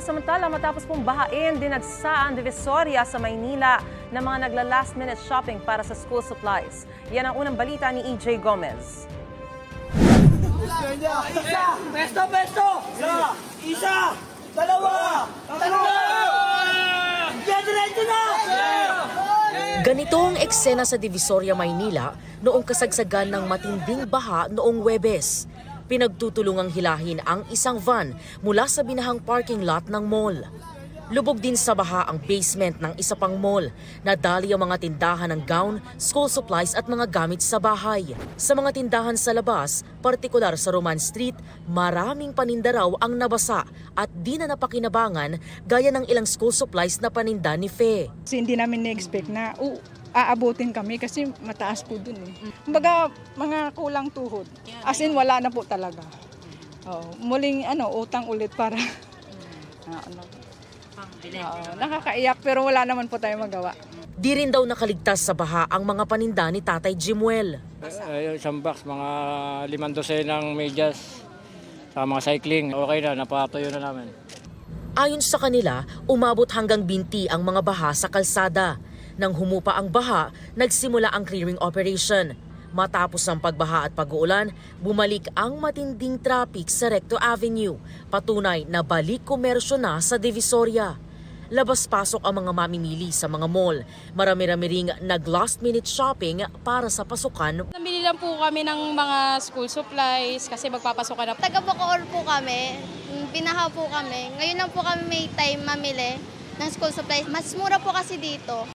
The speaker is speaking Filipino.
Samantala, matapos pong bahain, dinagsa ang Divisoria sa Maynila ng mga nagla-last minute shopping para sa school supplies. Yan ang unang balita ni EJ Gomez. Isa! Pesto! Isa! Dalawa! Tatlo! Diretso na! Ganito ang eksena sa Divisoria, Maynila noong kasagsagan ng matinding baha noong Huwebes. Pinagtutulungang hilahin ang isang van mula sa binahang parking lot ng mall. Lubog din sa baha ang basement ng isa pang mall. Nadali ang mga tindahan ng gown, school supplies at mga gamit sa bahay. Sa mga tindahan sa labas, partikular sa Roman Street, maraming paninda raw ang nabasa at di na napakinabangan gaya ng ilang school supplies na paninda ni Fe. Kasi hindi namin na-expect na aabutin kami kasi mataas po dun eh. Kumbaga mga kulang tuhod. As in wala na po talaga. Muling utang ulit para nakakaiyak pero wala naman po tayong magawa. Di rin daw nakaligtas sa baha ang mga paninda ni Tatay Jimuel. Isang box, mga 5 dosenang medyas sa mga cycling. Okay na, napatuyo na namin. Ayon sa kanila, umabot hanggang binti ang mga baha sa kalsada. Nang humupa ang baha, nagsimula ang clearing operation. Matapos ang pagbaha at pag-uulan, bumalik ang matinding traffic sa Recto Avenue. Patunay na balik komersyo na sa Divisoria. Labas-pasok ang mga mamimili sa mga mall. Marami-rami ring nag-last minute shopping para sa pasukan. Nabili lang po kami ng mga school supplies kasi magpapasokan na. Taga Bacoor po kami, binahaw po kami. Ngayon lang po kami may time mamili ng school supplies. Mas mura po kasi dito.